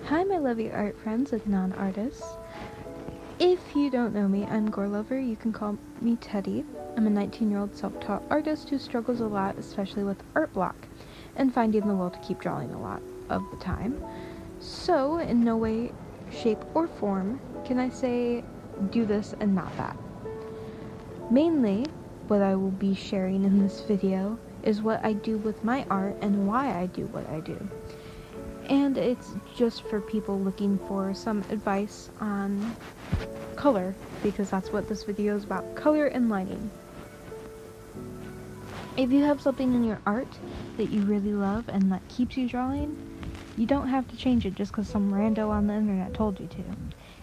Hi my lovely art friends and non-artists. If you don't know me, I'm Gore Lover. You can call me Teddy. I'm a 19-year-old self-taught artist who struggles a lot, especially with art block and finding the will to keep drawing a lot of the time. So, in no way, shape, or form can I say do this and not that. Mainly, what I will be sharing in this video is what I do with my art and why I do what I do. And it's just for people looking for some advice on color, because that's what this video is about, color and lighting. If you have something in your art that you really love and that keeps you drawing, you don't have to change it just because some rando on the internet told you to.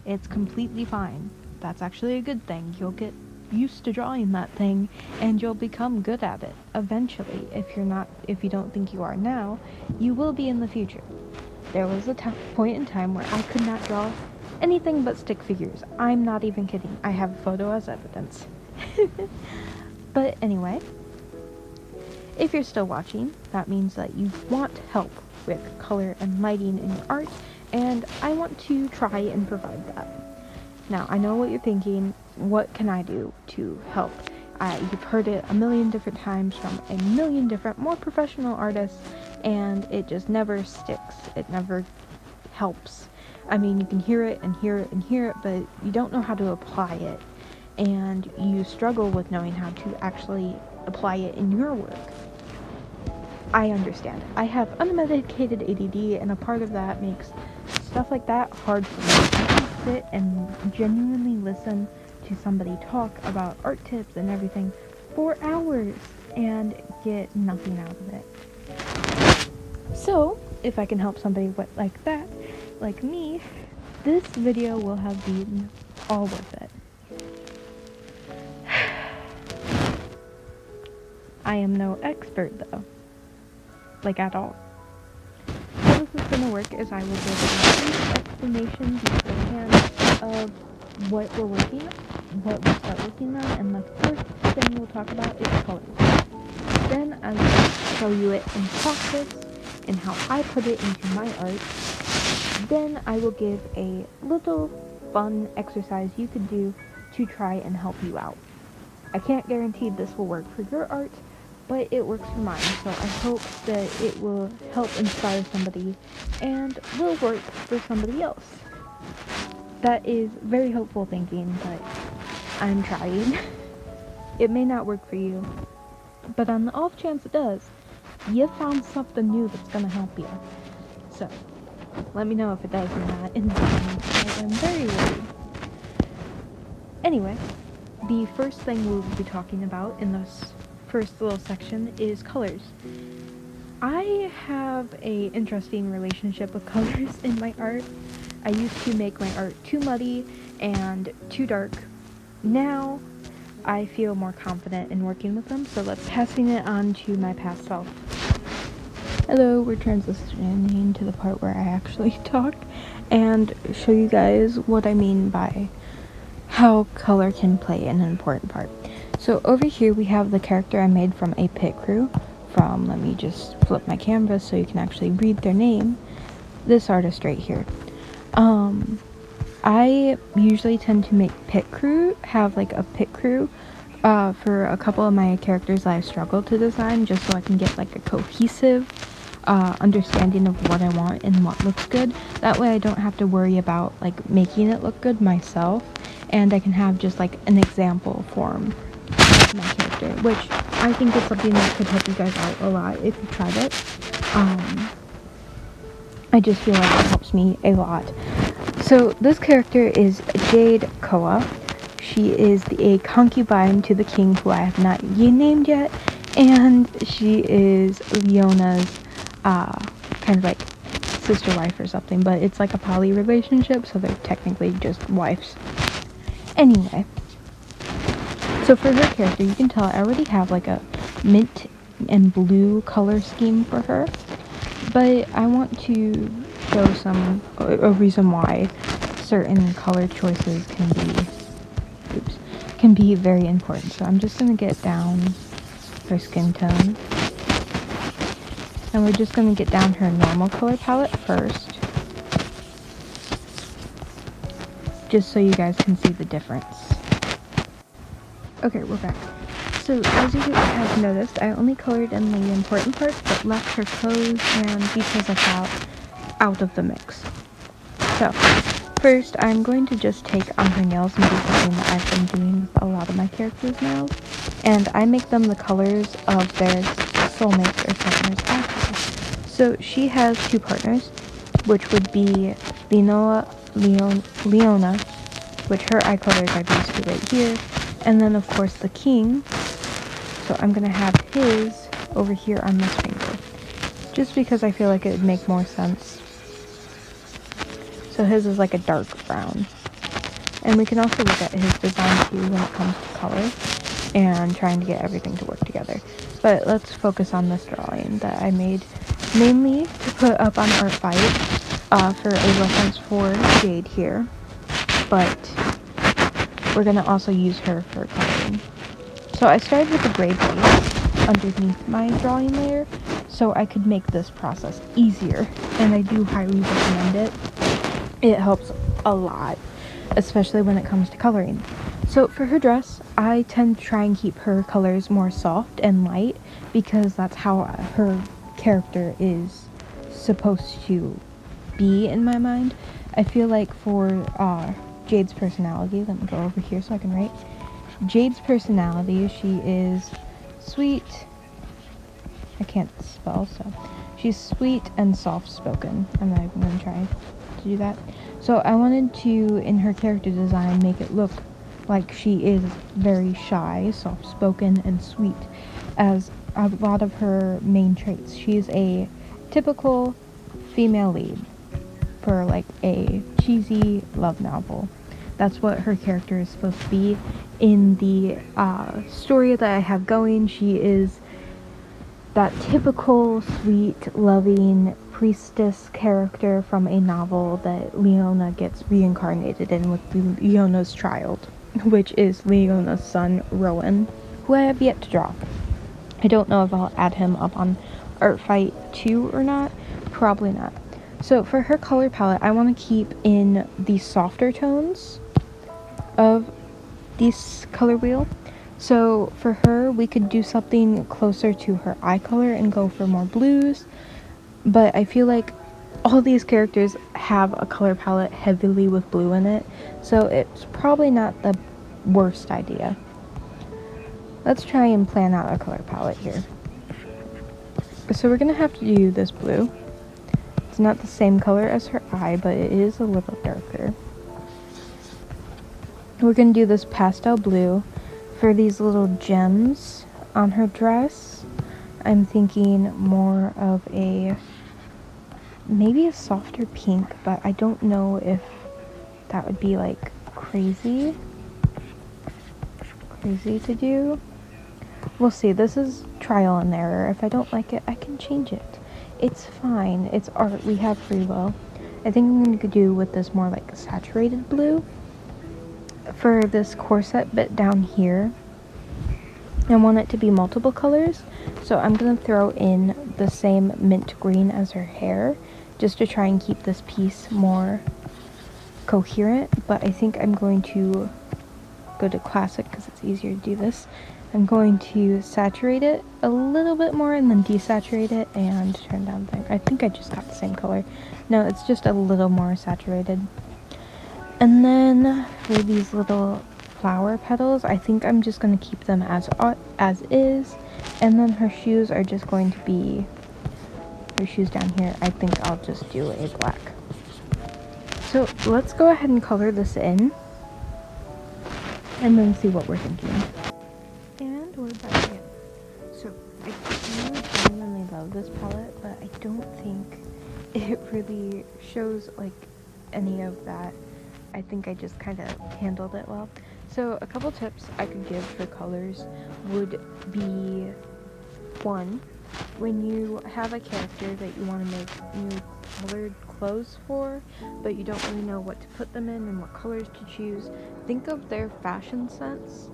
It's completely fine. That's actually a good thing. You'll get used to drawing that thing and you'll become good at it eventually. If you don't think you are now, you will be in the future. There was a point in time where I could not draw anything but stick figures. I'm not even kidding. I have a photo as evidence. But anyway, if you're still watching, that means that you want help with color and lighting in your art, and I want to try and provide that. Now, I know what you're thinking. What can I do to help? You've heard it a million different times from a million different, more professional artists, and it just never sticks. It never helps. I mean, you can hear it and hear it and hear it, but you don't know how to apply it, and you struggle with knowing how to actually apply it in your work. I understand. I have unmedicated ADD, and a part of that makes stuff like that hard for me. I can sit and genuinely listen to somebody talk about art tips and everything for hours and get nothing out of it. So, if I can help somebody like that, like me, this video will have been all worth it. I am no expert though. Like at all. How this is going to work is I will give a brief explanation beforehand of what we're working on, what we'll start working on, and the first thing we'll talk about is colors. Then I will show you it in practice and how I put it into my art. Then I will give a little fun exercise you could do to try and help you out. I can't guarantee this will work for your art, but it works for mine, so I hope that it will help inspire somebody and will work for somebody else. That is very hopeful thinking, but I'm trying. It may not work for you, but on the off chance it does, you found something new that's gonna help you. So, let me know if it does or not in the comments, because I'm very worried. Anyway, the first thing we'll be talking about in this first little section is colors. I have a interesting relationship with colors in my art. I used to make my art too muddy and too dark. Now, I feel more confident in working with them, so let's passing it on to my past self. Hello, we're transitioning to the part where I actually talk and show you guys what I mean by how color can play an important part. So over here we have the character I made from a pit crew from, let me just flip my canvas so you can actually read their name, this artist right here. I usually tend to make have like a pit crew for a couple of my characters that I struggle to design, just so I can get like a cohesive understanding of what I want and what looks good. That way I don't have to worry about like making it look good myself, and I can have just like an example form of my character, which I think is something that could help you guys out a lot if you tried it. I just feel like it helps me a lot. So this character is Jade Koa. She is a concubine to the king, who I have not named yet, and she is Leona's kind of like sister wife or something, but it's like a poly relationship, so they're technically just wives. Anyway, so for her character, you can tell I already have like a mint and blue color scheme for her, but I want to show a reason why certain color choices can be very important. So I'm just going to get down her skin tone, and we're just going to get down her normal color palette first. just so you guys can see the difference. Okay, we're back. So, as you have noticed, I only colored in the important parts, but left her clothes and details like that out of the mix. So, first, I'm going to just take on her nails and do something that I've been doing with a lot of my characters' nails, and I make them the colors of their soulmates or partners actually. So, she has 2 partners, which would be Leona, which her eye colors are basically right here, and then of course the king. So I'm gonna have his over here on this finger, just because I feel like it would make more sense. So his is like a dark brown, and we can also look at his design too when it comes to color and trying to get everything to work together. But let's focus on this drawing that I made mainly to put up on Artfight for a reference for Jade here, but we're going to also use her for coloring. So I started with a gray base underneath my drawing layer so I could make this process easier, and I do highly recommend it. It helps a lot, especially when it comes to coloring. So for her dress, I tend to try and keep her colors more soft and light because that's how her character is supposed to be in my mind. I feel like for Jade's personality, let me go over here so I can write. Jade's personality, she is sweet. I can't spell, so she's sweet and soft-spoken. I'm not even going to try to do that. So I wanted to, in her character design, make it look like she is very shy, soft-spoken, and sweet as a lot of her main traits. She's a typical female lead for like a cheesy love novel. That's what her character is supposed to be. In the story that I have going, she is that typical sweet, loving priestess character from a novel that Leona gets reincarnated in with Leona's child, which is Leona's son, Rowan, who I have yet to draw. I don't know if I'll add him up on Artfight 2 or not. Probably not. So for her color palette, I want to keep in the softer tones of this color wheel. So for her, we could do something closer to her eye color and go for more blues. But I feel like all these characters have a color palette heavily with blue in it, so it's probably not the worst idea. Let's try and plan out a color palette here. So we're gonna have to do this blue. It's not the same color as her eye, but it is a little darker. We're going to do this pastel blue for these little gems on her dress. I'm thinking more of maybe a softer pink, but I don't know if that would be like crazy to do. We'll see. This is trial and error. If I don't like it, I can change it. It's fine. It's art. We have free will. I think I'm going to do with this more like a saturated blue. For this corset bit down here, I want it to be multiple colors, so I'm going to throw in the same mint green as her hair, just to try and keep this piece more coherent, but I think I'm going to go to classic because it's easier to do this. I'm going to saturate it a little bit more and then desaturate it and turn down the thing. I think I just got the same color. No, it's just a little more saturated. And then for these little flower petals, I think I'm just going to keep them as is. And then her shoes are just going to be, her shoes down here, I think I'll just do a black. So let's go ahead and color this in and then see what we're thinking. And we're back again. So I do genuinely love this palette, but I don't think it really shows like any of that. I think I just kind of handled it well. So a couple tips I could give for colors would be, one, when you have a character that you want to make new colored clothes for, but you don't really know what to put them in and what colors to choose, think of their fashion sense.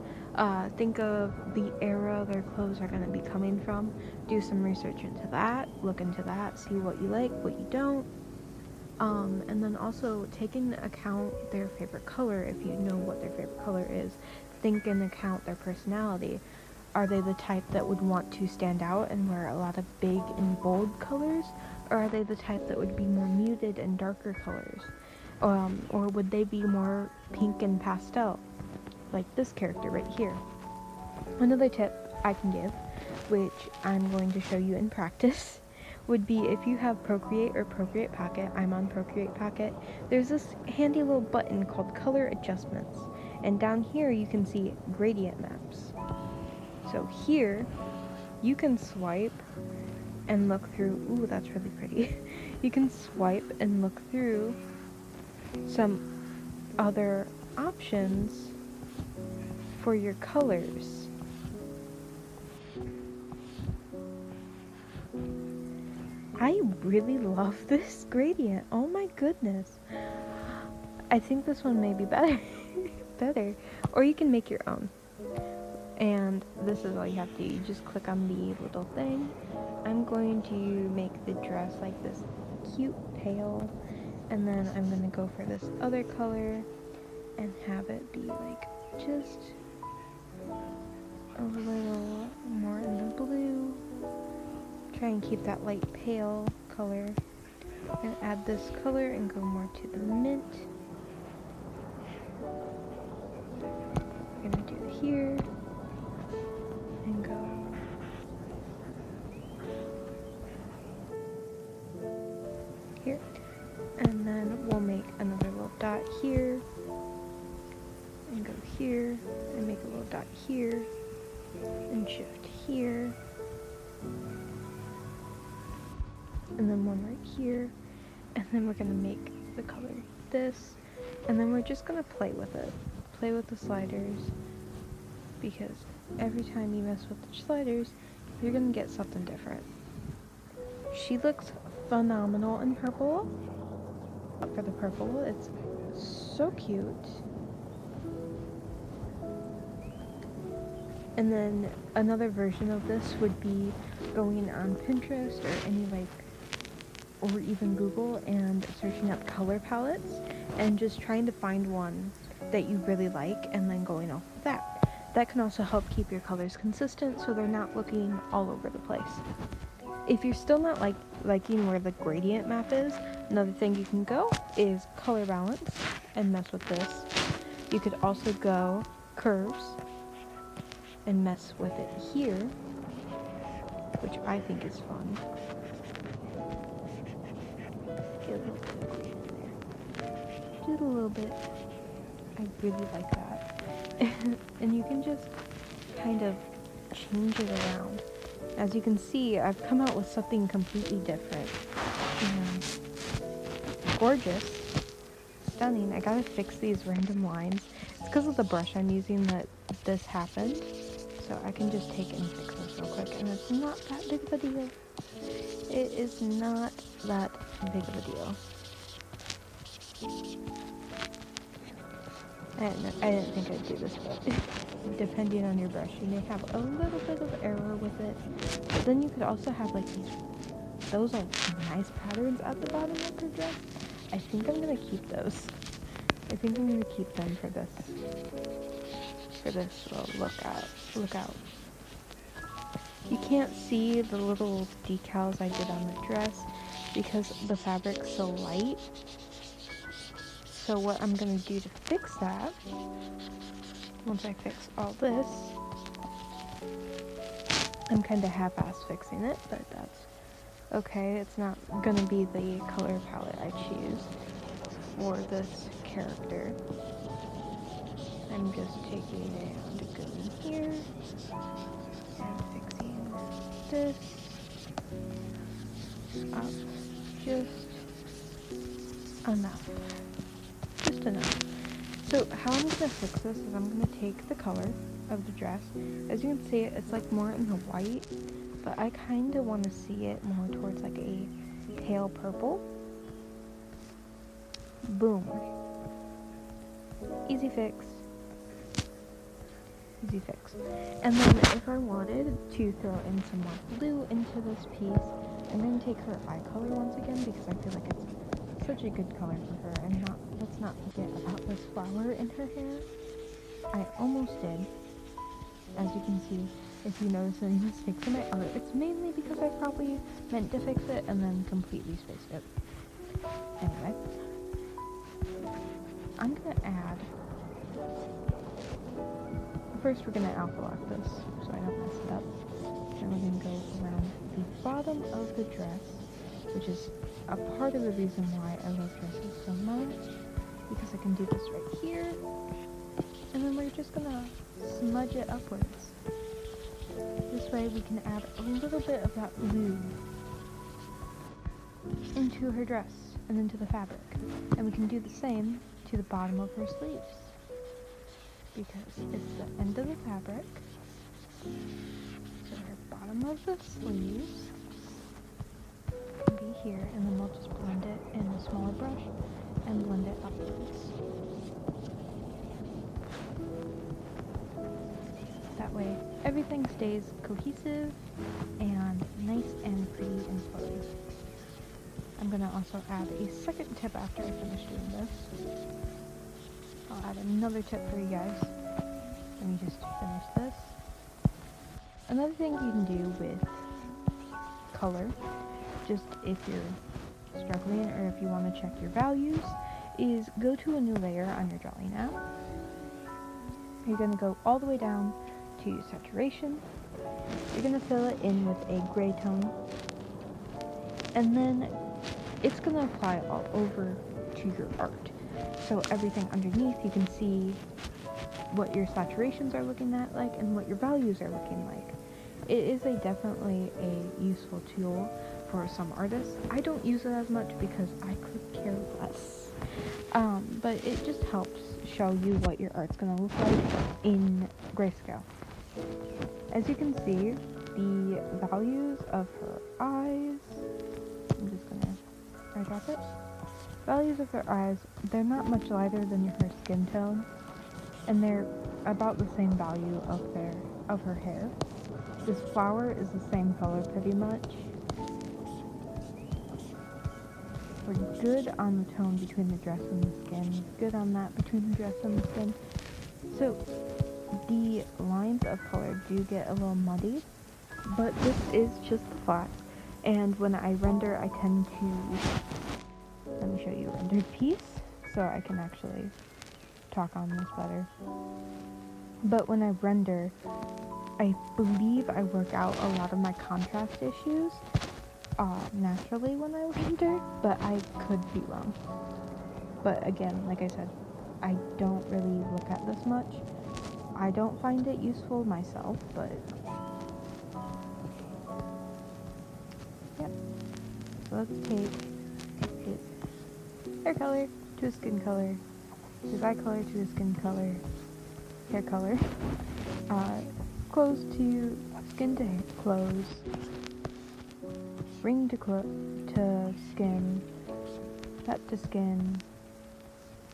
Think of the era their clothes are going to be coming from. Do some research into that, look into that, see what you like, what you don't. And then also take into account their favorite color. If you know what their favorite color is, think into account their personality. Are they the type that would want to stand out and wear a lot of big and bold colors? Or are they the type that would be more muted and darker colors? Or would they be more pink and pastel? Like this character right here. Another tip I can give, which I'm going to show you in practice, would be if you have Procreate or Procreate Packet. I'm on Procreate Packet. There's this handy little button called Color Adjustments. And down here you can see gradient maps. So here, you can swipe and look through, ooh, that's really pretty. You can swipe and look through some other options for your colors. I really love this gradient. Oh my goodness. I think this one may be better. better. Or you can make your own. And this is all you have to do. You just click on the little thing. I'm going to make the dress like this cute pale. And then I'm going to go for this other color and have it be like just a little more in the blue. Try and keep that light pale color. And add this color and go more to the mint. We're going to do here. And go here, and then we'll make another little dot here, and go here, and make a little dot here, and shift here, and then one right here, and then we're gonna make the color this, and then we're just gonna play with it, play with the sliders, because every time you mess with the sliders, you're gonna get something different. She looks phenomenal in purple. For the purple, it's so cute. And then another version of this would be going on Pinterest or any or even Google and searching up color palettes and just trying to find one that you really like and then going off of that. That can also help keep your colors consistent so they're not looking all over the place. If you're still not liking where the gradient map is, another thing you can go is color balance and mess with this. You could also go curves and mess with it here, which I think is fun. Get a little bit of gradient there. Just a little bit. I really like that. And you can just kind of change it around. As you can see, I've come out with something completely different. And gorgeous. Stunning. I gotta fix these random lines. It's because of the brush I'm using that this happened. So I can just take and fix this real quick. And it's not that big of a deal. It is not that big of a deal. I didn't think I'd do this, but depending on your brush, you may have a little bit of error with it. But then you could also have like those are nice patterns at the bottom of the dress. I think I'm gonna keep those. I think I'm gonna keep them for this little look out. You can't see the little decals I did on the dress because the fabric's so light. So what I'm going to do to fix that, once I fix all this, I'm kind of half-ass fixing it, but that's okay. It's not going to be the color palette I choose for this character. I'm just taking it to go in here and fixing this up just enough. Just enough. So how I'm going to fix this is I'm going to take the color of the dress. As you can see, it's like more in the white, but I kind of want to see it more towards like a pale purple. Boom. Easy fix. Easy fix. And then if I wanted to throw in some more blue into this piece, I'm going to take her eye color once again because I feel like it's such a good color for her, and let's not forget about this flower in her hair. I almost did. As you can see, if you notice any mistakes in my art, it's mainly because I probably meant to fix it and then completely spaced it. Anyway, I'm gonna add, first we're gonna alpha lock this so I don't mess it up. And we're gonna go around the bottom of the dress, which is a part of the reason why I love dresses so much, because I can do this right here, and then we're just gonna smudge it upwards. This way we can add a little bit of that blue into her dress and into the fabric, and we can do the same to the bottom of her sleeves, because it's the end of the fabric, so her bottom of the sleeves can be here, and then we'll just blend it in a smaller brush and blend it upwards. That way everything stays cohesive and nice and pretty and flowy. I'm going to also add a second tip after I finish doing this. I'll add another tip for you guys. Let me just finish this. Another thing you can do with color, just if you're struggling or if you want to check your values, is go to a new layer on your drawing app. You're going to go all the way down to saturation. You're going to fill it in with a gray tone, and then it's going to apply all over to your art. So everything underneath, you can see what your saturations are looking at like and what your values are looking like. It is definitely a useful tool for some artists. I don't use it as much because I could care less. But it just helps show you what your art's going to look like in grayscale. As you can see, the values of her eyes, I'm just going to eyedrop it. Values of her eyes, they're not much lighter than her skin tone, and they're about the same value of her hair. This flower is the same color pretty much. We're good on the tone between the dress and the skin. Good on that between the dress and the skin. So the lines of color do get a little muddy, but this is just the flat. And when I render, I tend to, let me show you a rendered piece so I can actually talk on this better. But when I render, I believe I work out a lot of my contrast issues naturally when I render, but I could be wrong. But again, like I said, I don't really look at this much. I don't find it useful myself, but yep. So let's take his hair color to his skin color, his eye color to his skin color, hair color, clothes to skin to clothes, ring to skin, that to skin.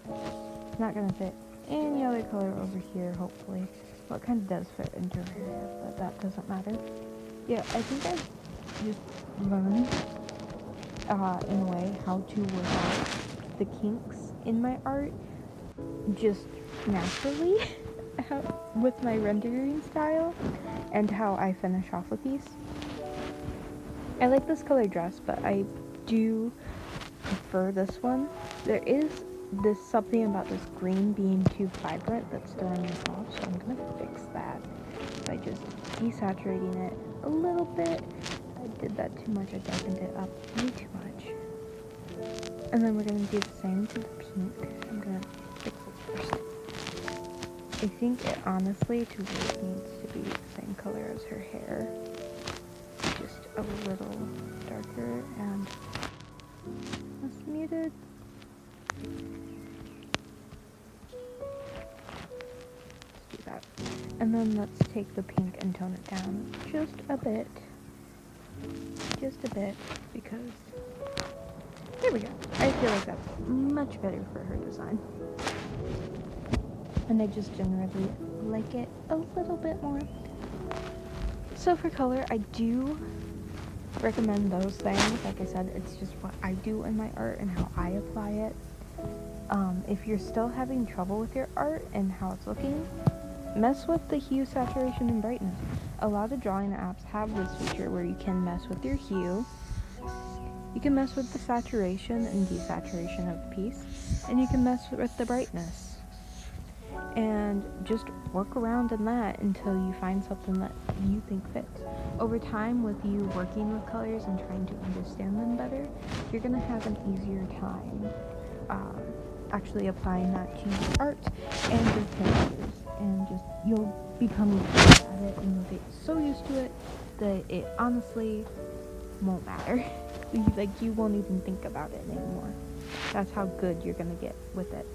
It's not gonna fit any other color over here, hopefully. Well, it kind of does fit into her hair, but that doesn't matter. Yeah, I think I've just learned, in a way, how to work out the kinks in my art just naturally with my rendering style and how I finish off a piece. I like this color dress, but I do prefer this one. There is this something about this green being too vibrant that's throwing me off, so I'm gonna fix that by just desaturating it a little bit. I did that too much, I darkened it up way too much. And then we're gonna do the same to the pink. I'm gonna fix it first. I think it honestly to really needs to be the same color as her hair. Just a little darker and less muted. Let's do that. And then let's take the pink and tone it down just a bit. Just a bit, because there we go. I feel like that's much better for her design. And I just generally like it a little bit more. So for color, I do recommend those things. Like I said, it's just what I do in my art and how I apply it. If you're still having trouble with your art and how it's looking, mess with the hue, saturation, and brightness. A lot of drawing apps have this feature where you can mess with your hue, you can mess with the saturation and desaturation of the piece, and you can mess with the brightness. And just work around in that until you find something that you think fits. Over time, with you working with colors and trying to understand them better, you're going to have an easier time actually applying that to your art and your characters. And just, you'll become good at it and you'll get so used to it that it honestly won't matter. Like, you won't even think about it anymore. That's how good you're going to get with it.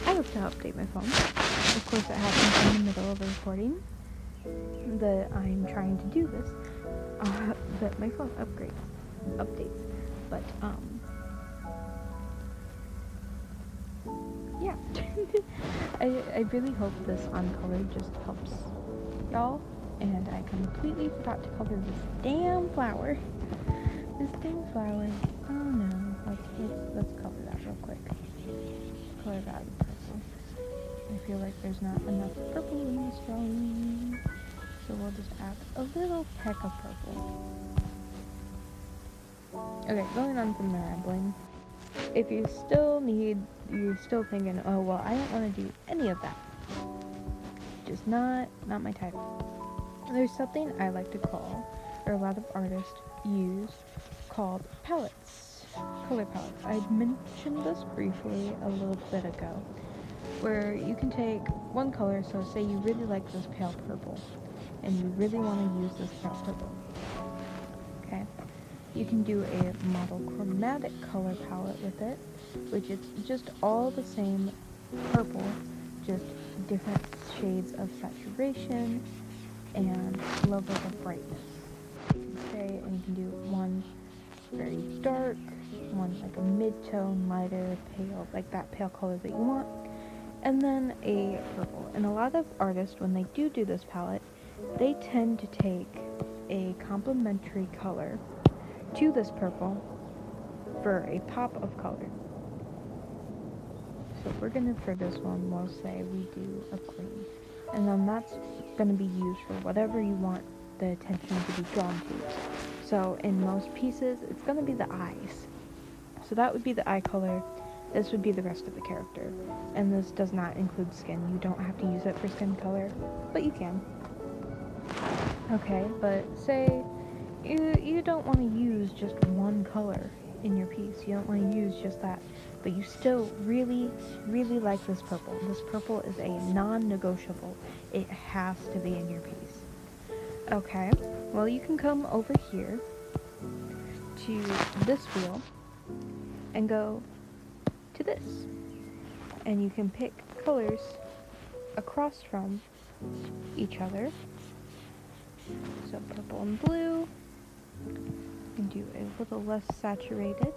I have to update my phone. Of course, it happens in the middle of a recording that I'm trying to do this. That my phone updates. But, yeah. I really hope this on color just helps y'all. And I completely forgot to color this damn flower. This damn flower. Oh no. Let's color that real quick. Color that purple. I feel like there's not enough purple in this drawing, so we'll just add a little peck of purple. Okay, going on from the rambling. If you're still thinking, oh well, I don't want to do any of that. Just not my type. There's something I like to call, or a lot of artists use, called palettes. Color palettes. I mentioned this briefly a little bit ago, where you can take one color, so say you really like this pale purple, and you really want to use this pale purple. Okay? You can do a model chromatic color palette with it, which is just all the same purple, just different shades of saturation and levels of brightness. You can say, and you can do one very dark, one like a mid-tone, lighter, pale, like that pale color that you want, and then a purple. And a lot of artists, when they do this palette, they tend to take a complementary color to this purple for a pop of color. So we're gonna, for this one, we'll say we do a green, and then that's gonna be used for whatever you want the attention to be drawn to. So in most pieces, it's gonna be the eyes. So that would be the eye color. This would be the rest of the character. And this does not include skin. You don't have to use it for skin color, but you can. Okay, but say you don't want to use just one color in your piece. You don't want to use just that. But you still really, really like this purple. This purple is a non-negotiable. It has to be in your piece. Okay, well, you can come over here to this wheel and go to this. And you can pick colors across from each other. So purple and blue. You can do a little less saturated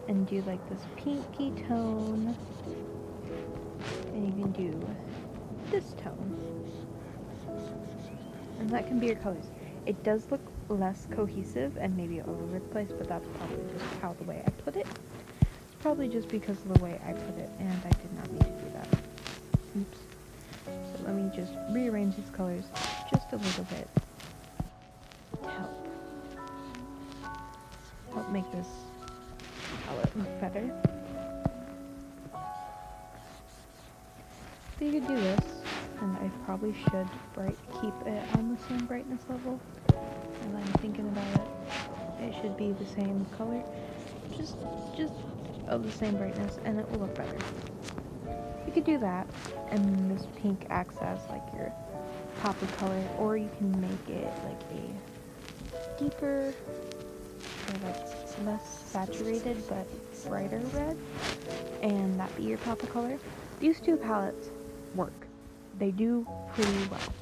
and do like this pinky tone. And you can do this tone. And that can be your colors. It does look less cohesive and maybe all over the place, but that's probably just how the way I put it. It's probably just because of the way I put it, and I did not mean to do that. Oops. So let me just rearrange these colors just a little bit to help make this palette look better. So you could do this, and I probably should keep it on the same brightness level. And I'm thinking about it. It should be the same color, just of the same brightness, and it will look better. You could do that, and this pink acts as like your poppy color, or you can make it like a deeper, or like less saturated but brighter red, and that be your pop of color. These two palettes work. They do pretty well.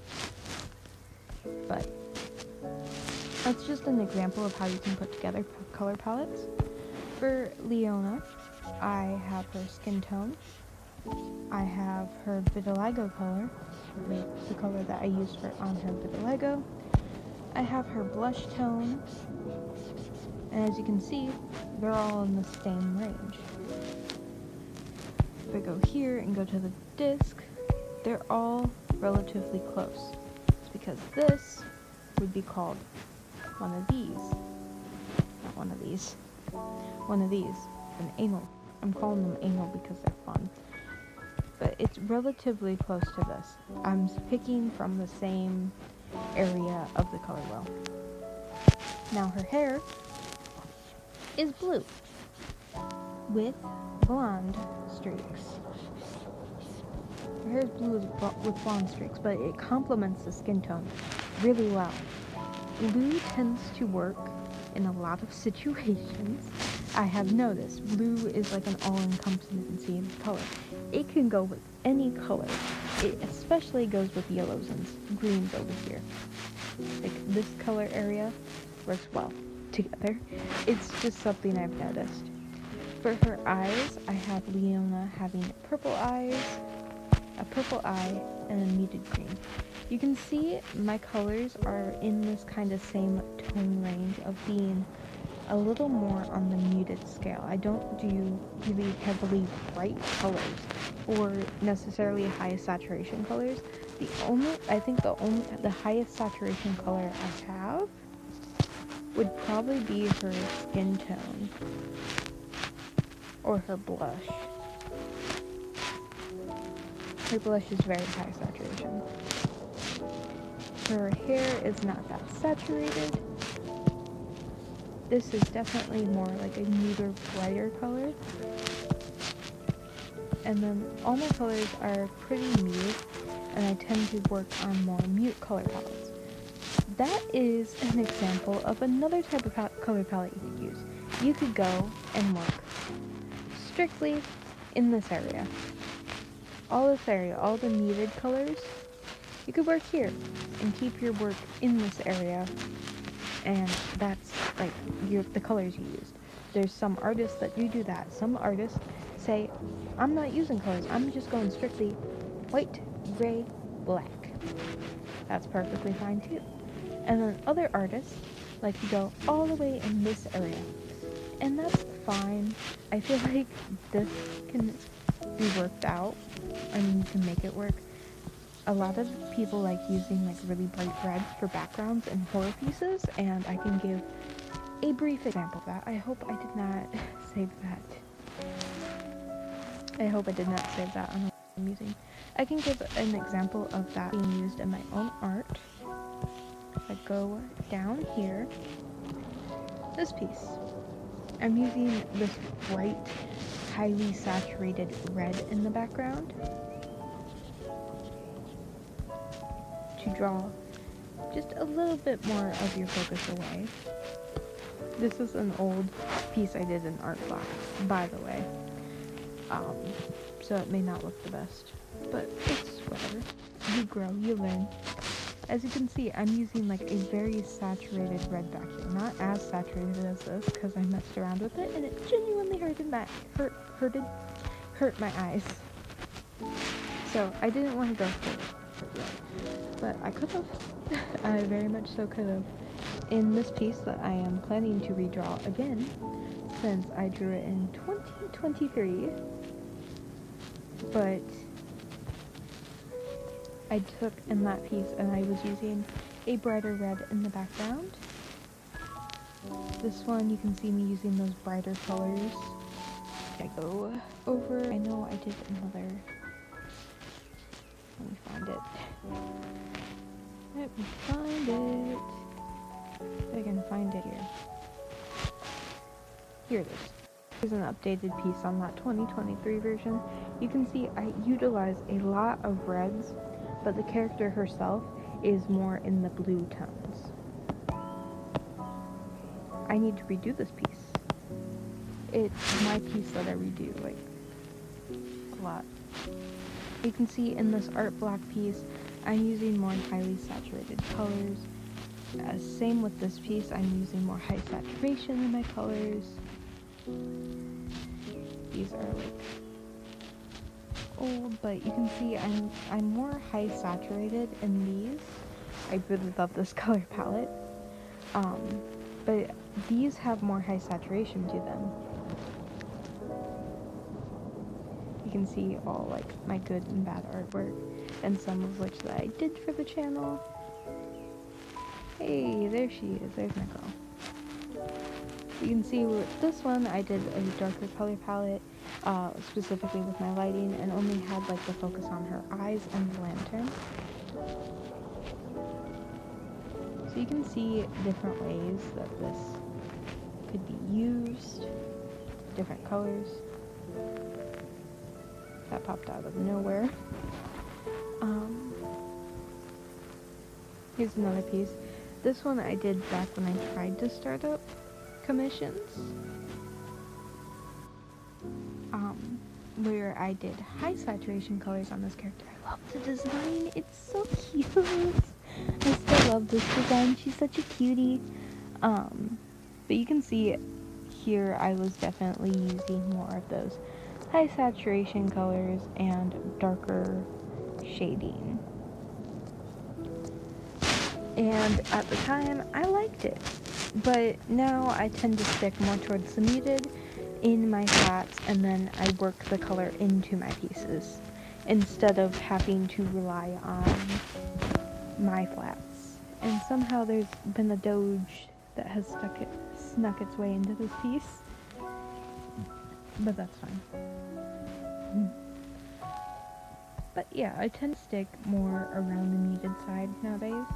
But that's just an example of how you can put together color palettes. For Leona, I have her skin tone. I have her vitiligo color, the color that I used on her vitiligo. I have her blush tone, and as you can see, they're all in the same range. If I go here and go to the disc, they're all relatively close. It's because this would be called one of these. Not one of these. One of these. An anal. I'm calling them anal because they're fun. But it's relatively close to this. I'm picking from the same area of the color wheel. Now her hair is blue with blonde streaks. Her hair is blue with blonde streaks, but it complements the skin tone really well. Blue tends to work in a lot of situations. I have noticed blue is like an all-encompassing color. It can go with any color. It especially goes with yellows and greens over here. Like this color area works well together. It's just something I've noticed. For her eyes, I have Leona having purple eyes, a purple eye, and a muted green. You can see my colors are in this kind of same tone range of being a little more on the muted scale. I don't do really heavily bright colors or necessarily high saturation colors. The highest saturation color I have would probably be her skin tone or her blush. Her blush is very high saturation. Her hair is not that saturated. This is definitely more like a muter, brighter color. And then all my colors are pretty mute, and I tend to work on more mute color palettes. That is an example of another type of color palette you could use. You could go and work strictly in this area. All this area, all the muted colors, you could work here and keep your work in this area, and that's like the colors you used. There's some artists that do that. Some artists say, I'm not using colors, I'm just going strictly white, gray, black. That's perfectly fine too. And then other artists like to go all the way in this area, and that's fine. I feel like this can be worked out. I mean, you can make it work. A lot of people like using like really bright reds for backgrounds in horror pieces, and I can give a brief example of that. I hope I did not save that. I hope I did not save that on what I'm using. I can give an example of that being used in my own art. If I go down here, this piece, I'm using this bright, highly saturated red in the background to draw just a little bit more of your focus away. This is an old piece I did in art block, by the way. So it may not look the best, but it's whatever. You grow, you learn. As you can see, I'm using like a very saturated red back here. Not as saturated as this, because I messed around with it, and it genuinely hurt my eyes. So I didn't want to go for red, but I could have. I very much so could have. In this piece that I am planning to redraw again, since I drew it in 2023, but I took in that piece and I was using a brighter red in the background. This one, you can see me using those brighter colors. I go over, I know I did another, let me find it. I can find it here. Here it is. Here's an updated piece on that 2023 version. You can see I utilize a lot of reds, but the character herself is more in the blue tones. I need to redo this piece. It's my piece that I redo, like, a lot. You can see in this art block piece, I'm using more highly saturated colors. Same with this piece, I'm using more high saturation in my colors. These are like old, but you can see I'm more high saturated in these. I really love this color palette. But these have more high saturation to them. You can see all like my good and bad artwork, and some of which that I did for the channel. Hey, there she is. There's my girl. You can see with this one I did a darker color palette, specifically with my lighting, and only had like the focus on her eyes and the lantern. So you can see different ways that this could be used, different colors. That popped out of nowhere. Here's another piece. This one I did back when I tried to start up commissions. Where I did high saturation colors on this character. I love the design. It's so cute. I still love this design. She's such a cutie. But you can see here I was definitely using more of those high saturation colors and darker shading. And at the time, I liked it. But now I tend to stick more towards the muted in my flats, and then I work the color into my pieces instead of having to rely on my flats. And somehow there's been a doge that has snuck its way into this piece. But that's fine. But yeah, I tend to stick more around the muted side nowadays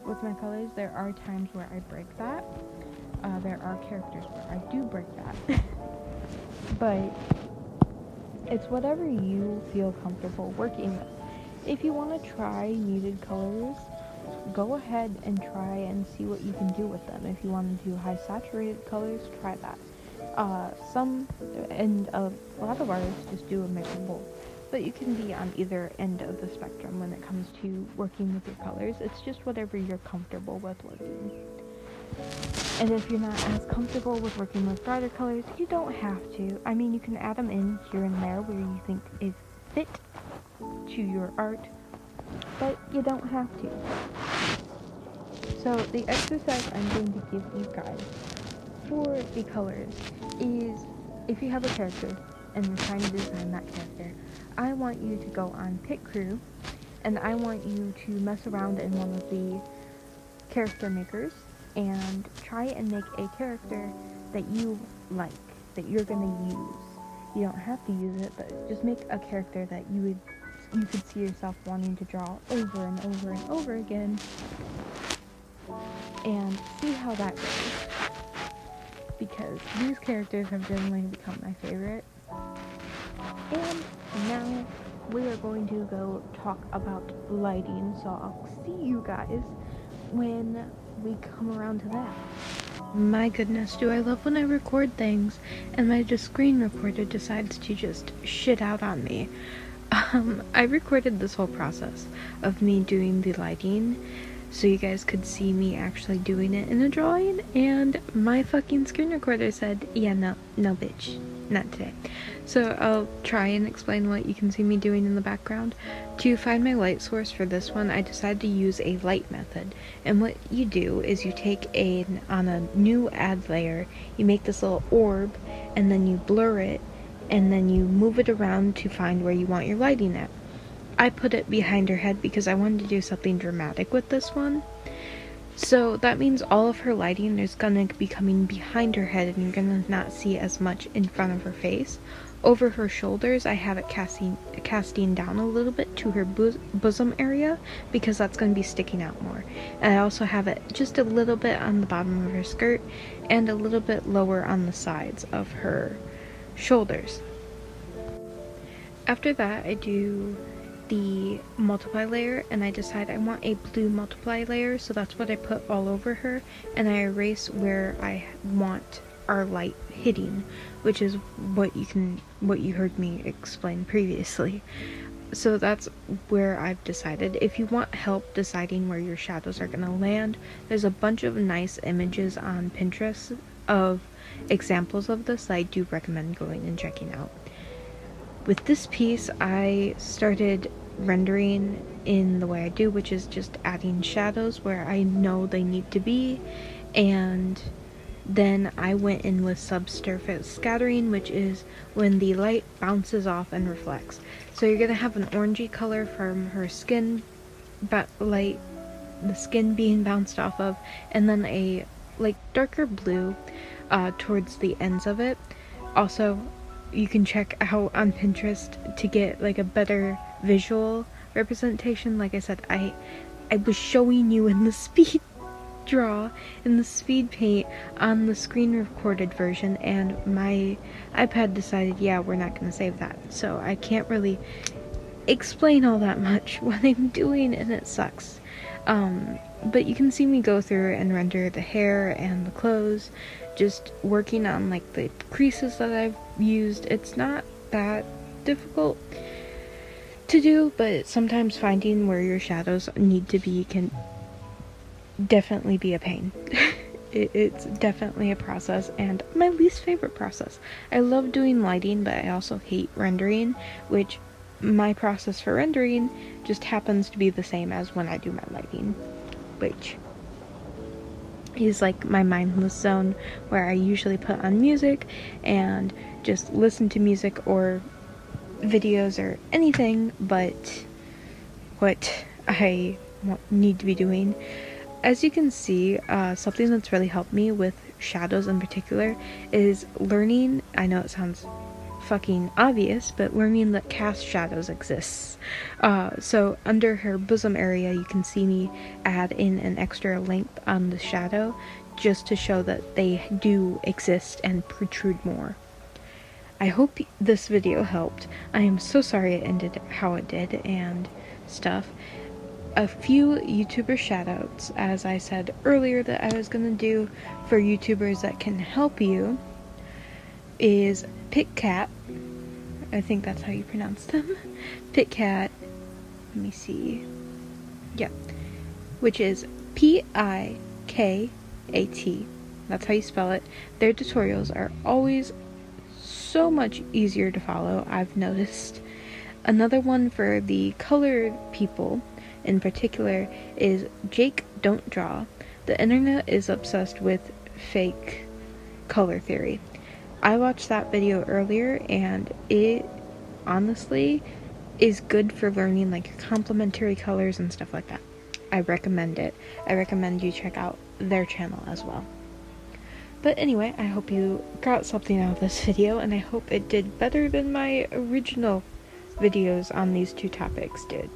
with my colors. There are times where I break that. There are characters where I do break that. But it's whatever you feel comfortable working with. If you want to try muted colors, go ahead and try and see what you can do with them. If you want to do high saturated colors, try that. Some and a lot of artists just do a mix of both. But you can be on either end of the spectrum when it comes to working with your colors. It's just whatever you're comfortable with working. And if you're not as comfortable with working with brighter colors, you don't have to. I mean, you can add them in here and there where you think is fit to your art, but you don't have to. So the exercise I'm going to give you guys for the colors is, if you have a character and you're trying to design that character, I want you to go on Pit Crew, and I want you to mess around in one of the character makers and try and make a character that you like, that you're gonna use. You don't have to use it, but just make a character that you could see yourself wanting to draw over and over and over again, and see how that goes. Because these characters have generally become my favorite. And now we are going to go talk about lighting, so I'll see you guys when we come around to that. My goodness, do I love when I record things and my screen recorder decides to just shit out on me. I recorded this whole process of me doing the lighting so you guys could see me actually doing it in a drawing, and my fucking screen recorder said, yeah, no bitch, not today. So I'll try and explain what you can see me doing in the background. To find my light source for this one, I decided to use a light method. And what you do is you take on a new add layer, you make this little orb, and then you blur it, and then you move it around to find where you want your lighting at. I put it behind her head because I wanted to do something dramatic with this one. So that means all of her lighting is gonna be coming behind her head, and you're gonna not see as much in front of her face. Over her shoulders, I have it casting down a little bit to her bosom area, because that's going to be sticking out more. And I also have it just a little bit on the bottom of her skirt, and a little bit lower on the sides of her shoulders. After that, I do the multiply layer, and I decide I want a blue multiply layer, so that's what I put all over her, and I erase where I want our light hitting, which is what you heard me explain previously. So that's where I've decided. If you want help deciding where your shadows are going to land, there's a bunch of nice images on Pinterest of examples of this I do recommend going and checking out. With this piece, I started rendering in the way I do, which is just adding shadows where I know they need to be, and then I went in with subsurface scattering, which is when the light bounces off and reflects. So you're gonna have an orangey color from her skin light, the skin being bounced off of, and then a like darker blue towards the ends of it. Also, you can check out on Pinterest to get like a better visual representation. Like I said, I was showing you in the speed draw in the speed paint on the screen recorded version, and my iPad decided, yeah, we're not going to save that, so I can't really explain all that much what I'm doing, and it sucks. But you can see me go through and render the hair and the clothes, just working on like the creases that I've used. It's not that difficult to do, but sometimes finding where your shadows need to be can definitely be a pain. It's definitely a process, and my least favorite process. I love doing lighting, but I also hate rendering, which my process for rendering just happens to be the same as when I do my lighting, which is like my mindless zone where I usually put on music and just listen to music or videos or anything but what I need to be doing. As you can see, something that's really helped me with shadows in particular is learning, I know it sounds fucking obvious, but learning that cast shadows exists. So under her bosom area, you can see me add in an extra length on the shadow just to show that they do exist and protrude more. I hope this video helped. I am so sorry it ended how it did and stuff. A few YouTuber shoutouts, as I said earlier that I was gonna do for YouTubers that can help you, is PitCat. I think that's how you pronounce them. PitCat. Let me see. Yeah. Which is P-I-K-A-T. That's how you spell it. Their tutorials are always so much easier to follow, I've noticed. Another one for the color people in particular is Jake Don't Draw. The internet is obsessed with fake color theory. I watched that video earlier, and it honestly is good for learning like complementary colors and stuff like that. I recommend it. I recommend you check out their channel as well. But anyway, I hope you got something out of this video, and I hope it did better than my original videos on these two topics did.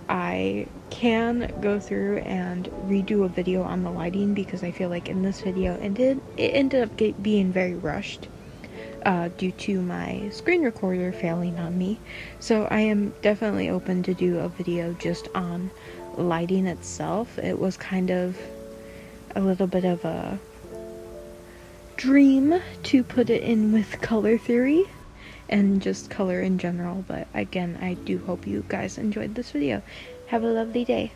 I can go through and redo a video on the lighting because I feel like in this video it ended up being very rushed due to my screen recorder failing on me. So I am definitely open to do a video just on lighting itself. It was kind of a little bit of a dream to put it in with color theory and just color in general, but again, I do hope you guys enjoyed this video. Have a lovely day.